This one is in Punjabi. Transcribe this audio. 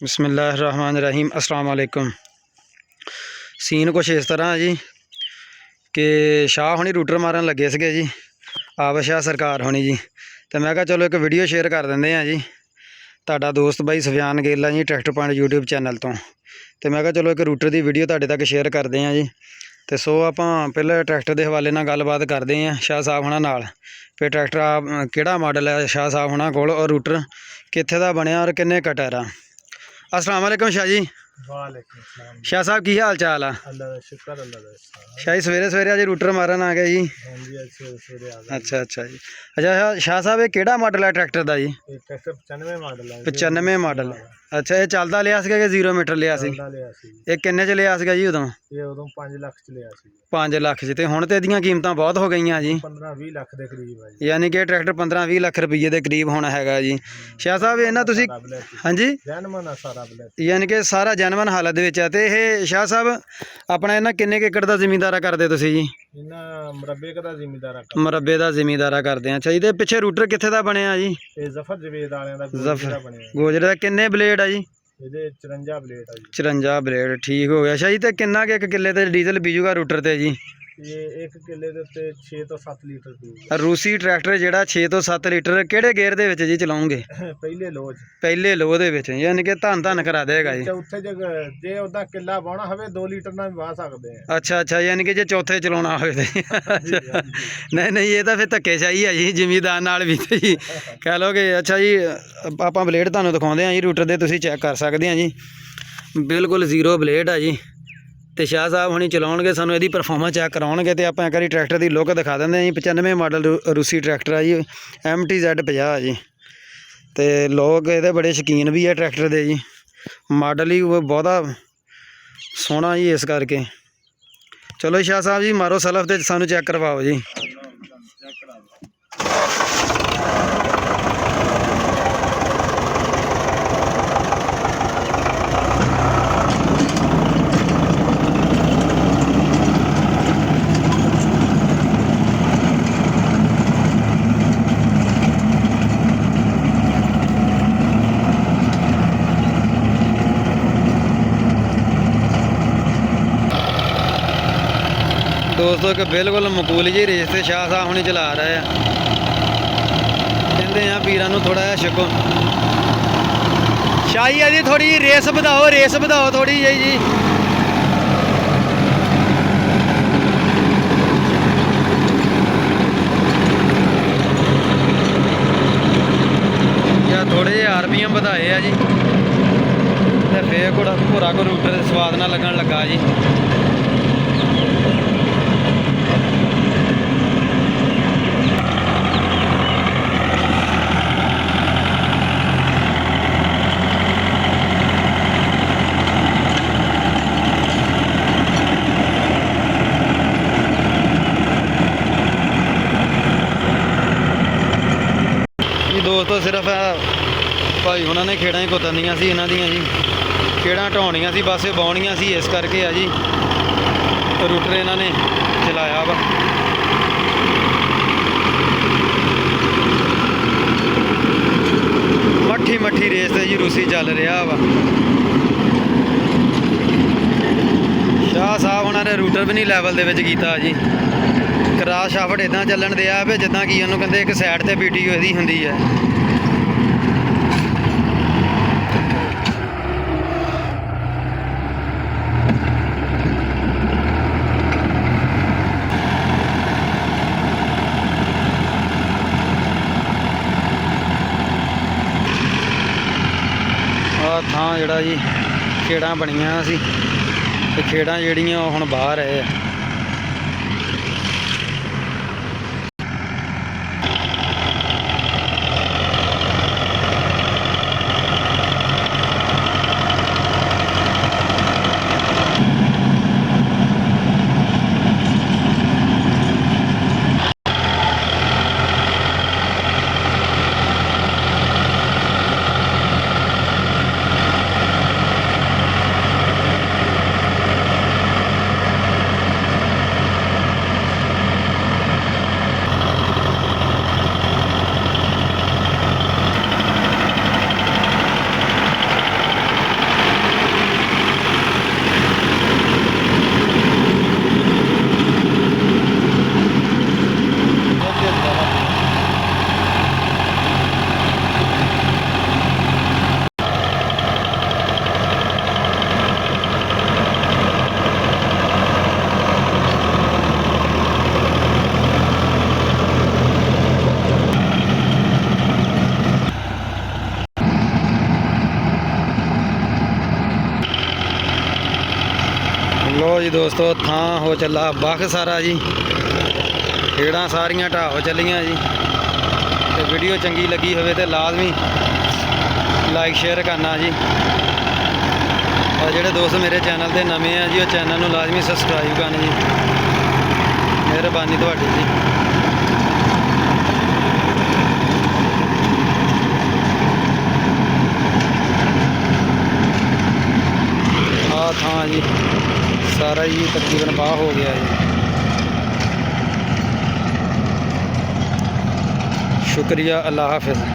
बिस्मिल्लाहिर्रहमानिर्रहीम अस्सलाम वालेकुम। सीन कुछ इस तरह है जी कि शाह होनी रूटर मारन लगे थे जी, आबशाह सरकार होनी जी। तो मैं कहा चलो एक वीडियो शेयर कर देंगे हैं जी। ਤੁਹਾਡਾ दोस्त भाई सफियान गिल है जी, ट्रैक्टर पॉइंट यूट्यूब चैनल तो। मैं कहा चलो एक रूटर की वीडियो ਤੁਹਾਡੇ तक शेयर करते हैं जी। तो सो आप पहले ट्रैक्टर के हवाले नाल गलबात करते हैं शाह साहब होना नाल। फिर ट्रैक्टर आप किहड़ा मॉडल है शाह साहब होना कोल, और रूटर कित्थे दा बनया और किन्ने क टायर आ। अस्सलाम वालेकुम शाह जी। वालेकुम सलाम। शाह साहब की हाल चाल आ? अल्लाह दा शुक्र, अल्लाह दा शाह जी सवेरे सवेरे अज रूटर मारन आ गए जी। हाँ जी, अच्छे सवेरे आ गए। अच्छा अच्छा जी। अच्छा शाह साहब ये किहड़ा मॉडल है ट्रैक्टर का जी? ये ट्रैक्टर 95 मॉडल है। 95 मॉडल। अच्छा ये चलदा लिया सीगा कि 0 मीटर लिया सी? चलदा लिया सी। ये किन्ने च लिया सीगा जी उदों? ये उदों 5 ਲੱਖ ਚ ਲਿਆ ਸੀ। 5 ਲੱਖ च। ਤੇ ਹੁਣ ਤੇ ਇਹਦੀਆਂ ਕੀਮਤਾਂ ਬਹੁਤ ਹੋ ਗਈਆਂ ਜੀ। 15-20 ਲੱਖ ਦੇ ਕਰੀਬ ਹੈ ਜੀ। यानी कि ट्रैक्टर 15-20 ਲੱਖ ਰੁਪਏ ਦੇ ਕਰੀਬ ਹੋਣਾ ਹੈਗਾ ਜੀ। शाह साहब ਇਹਨਾਂ ਤੁਸੀਂ ਹਾਂਜੀ ਜੈਨੂਅਨ ਆ ਸਾਰਾ ਬਲੈਕ। यानी कि सारा ਜੈਨੂਅਨ ਹਾਲਤ ਦੇ ਵਿੱਚ ਹੈ। ਤੇ ਇਹ शाह साहब ਆਪਣਾ ਇਹਨਾਂ ਕਿੰਨੇ ਕੁ ਏਕੜ ਦਾ ਜ਼ਿਮੀਂਦਾਰਾ ਕਰਦੇ ਤੁਸੀਂ ਜੀ? ਇਹਨਾਂ ਮਰਬੇ ਦਾ ਜ਼ਿਮੀਂਦਾਰਾ ਮਰਬੇ ਦਾ ਜ਼ਿਮੀਂਦਾਰਾ ਕਰਦੇ ਆ। ਅੱਛਾ ਜੀ। ਤੇ ਪਿੱਛੇ ਰੂਟਰ ਕਿੱਥੇ ਦਾ ਬਣਿਆ ਜੀ? ਇਹ ਜ਼ਫਰ ਜਵੇਦ ਵਾਲਿਆਂ ਦਾ ਜ਼ਫਰ ਬਣਿਆ। ਗੋਜਰੇ ਦਾ ਕਿੰਨੇ ਬਲੇਡ ਆ ਜੀ? ਇਹਦੇ 54 ਬਲੇਡ ਆ ਜੀ। 54 ਬਲੇਡ ਠੀਕ ਹੋ ਗਿਆ। ਅੱਛਾ ਜੀ। ਤੇ ਕਿੰਨਾ ਕੁ ਇੱਕ ਕਿੱਲੇ ਤੇ ਡੀਜ਼ਲ ਬੀਜੂਗਾ ਰੂਟਰ ਤੇ ਜੀ? ਇਹ 1 ਕਿੱਲੇ ਦੇ ਉੱਤੇ 6 ਤੋਂ 7 ਲੀਟਰ ਪੀਊਗਾ। रूसी ट्रैक्टर ਜਿਹੜਾ 6 ਤੋਂ 7 ਲੀਟਰ ਕਿਹੜੇ ਗੇਅਰ ਦੇ ਵਿੱਚ ਜੀ ਚਲਾਉਂਗੇ? ਪਹਿਲੇ ਲੋਚ ਪਹਿਲੇ ਲੋਹ ਦੇ ਵਿੱਚ, ਯਾਨੀ ਕਿ ਧੰਨ ਕਰਾ ਦੇਗਾ ਜੀ। ਚੌਥੇ ਜੇ ਉਹਦਾ ਕਿੱਲਾ ਬਾਉਣਾ ਹੋਵੇ 2 ਲੀਟਰ ਨਾਲ ਵੀ ਵਾਹ ਸਕਦੇ ਆ। ਅੱਛਾ ਅੱਛਾ, ਯਾਨੀ ਕਿ ਜੇ ਚੌਥੇ ਚਲਾਉਣਾ ਹੋਵੇ ਤੇ ਨਹੀਂ ਨਹੀਂ, ਇਹ ਤਾਂ ਫਿਰ ਧੱਕੇਸ਼ਾਹੀ ਹੈ ਜੀ ਜ਼ਿਮੀਂਦਾਰ ਨਾਲ ਵੀ ਤੇ ਜੀ ਕਹਿ ਲਓ ਕਿ। ਅੱਛਾ ਜੀ, ਆਪਾਂ ਬਲੇਡ ਤੁਹਾਨੂੰ ਦਿਖਾਉਂਦੇ ਹਾਂ ਜੀ ਰੂਟਰ ਦੇ, ਤੁਸੀਂ ਚੈੱਕ ਕਰ ਸਕਦੇ ਆ ਜੀ। ਬਿਲਕੁਲ 0 ਬਲੇਡ ਆ ਜੀ। ਤੇ शाह साहब ਹੁਣੀ ਚਲਾਉਣਗੇ, ਸਾਨੂੰ ਇਹਦੀ ਪਰਫਾਰਮੈਂਸ ਚੈੱਕ ਕਰਾਉਣਗੇ। ਤੇ ਆਪਾਂ ਇੱਕ ਵਾਰੀ ਟਰੈਕਟਰ ਦੀ ਲੁੱਕ ਦਿਖਾ ਦਿੰਦੇ ਹਾਂ ਜੀ। 95 ਮਾਡਲ ਰੂਸੀ ਟਰੈਕਟਰ ਆ ਜੀ, MTZ50 ਜੀ। ਤੇ ਲੋਕ ਇਹਦੇ ਬੜੇ ਸ਼ੌਕੀਨ ਵੀ ਆ ਟਰੈਕਟਰ ਦੇ ਜੀ। ਮਾਡਲ ਹੀ ਬਹੁਤਾ ਸੋਹਣਾ ਜੀ, ਇਸ ਕਰਕੇ ਚਲੋ शाह साहब ਜੀ ਮਾਰੋ ਸਲਫ ਤੇ ਸਾਨੂੰ ਚੈੱਕ ਕਰਵਾਓ ਜੀ। दोस्तों एक बिल्कुल मकूल जी रेस से शाह साहब हुणी चला रहे हैं। कहते हैं पीरां नूं थोड़ा जिहा छको शाही है जी, थोड़ी जी रेस ਵਧਾਓ थोड़ी जी। या थोड़े जे RPM ਵਧਾਏ ਆ ਜੀ, ਤੇ ਫੇਰ ਭੋਰਾ ਕੋ ਰੂਟਰ ਦੇ ਸਵਾਦ ਨਾਲ ਲੱਗਣ ਲੱਗਾ ਜੀ। दोस्तों सिर्फ भाई उन्होंने खेड़ा ही कुतरनियाँ सी, इन्हां दियां जी खेड़ा ढाउणियां सी, बस बाउणियां सी, इस करके आ जी रूटर इन्होंने चलाया वा। मट्ठी रेस ते जी रूसी चल रहा वा। शाह साहब उन्होंने रूटर भी नहीं लैवल दे विच कीता जी। क्रॉस शाफ्ट इदां ਚੱਲਣ ਦਿਆ ਵੀ ਜਿੱਦਾਂ ਕਿ ਉਹਨੂੰ ਕਹਿੰਦੇ ਇੱਕ ਸਾਈਡ ਤੇ PTO ਇਹਦੀ ਹੁੰਦੀ ਹੈ। ਆਹ ਥਾਂ ਜਿਹੜਾ ਜੀ ਖੇੜਾਂ ਬਣੀਆਂ ਸੀ, ਤੇ ਖੇੜਾਂ ਜਿਹੜੀਆਂ ਉਹ ਹੁਣ ਬਾਹਰ ਆਏ ਆ। ਲੋ ਜੀ ਦੋਸਤੋ, ਥਾਂ ਹੋ ਚੱਲਾ ਬਖ ਸਾਰਾ ਜੀ। ਖੇੜਾਂ ਸਾਰੀਆਂ ਢਾਹ ਹੋ ਚੱਲੀਆਂ ਜੀ। ਤੇ ਵੀਡੀਓ ਚੰਗੀ ਲੱਗੀ ਹੋਵੇ ਤੇ ਲਾਜ਼ਮੀ ਲਾਈਕ ਸ਼ੇਅਰ ਕਰਨਾ ਜੀ। ਔਰ ਜਿਹੜੇ ਦੋਸਤ ਮੇਰੇ ਚੈਨਲ ਤੇ ਨਵੇਂ ਆ ਜੀ, ਉਹ ਚੈਨਲ ਨੂੰ ਲਾਜ਼ਮੀ ਸਬਸਕ੍ਰਾਈਬ ਕਰਨ ਜੀ। ਮਿਹਰਬਾਨੀ ਤੁਹਾਡੀ ਜੀ। ਆਹ ਥਾਂ ਜੀ ਸਾਰਾ ਜੀ ਤਕਰੀਬਨ ਬਾਹ ਹੋ ਗਿਆ ਜੀ। ਸ਼ੁਕਰੀਆ, ਅੱਲਾ ਹਾਫਿਜ਼।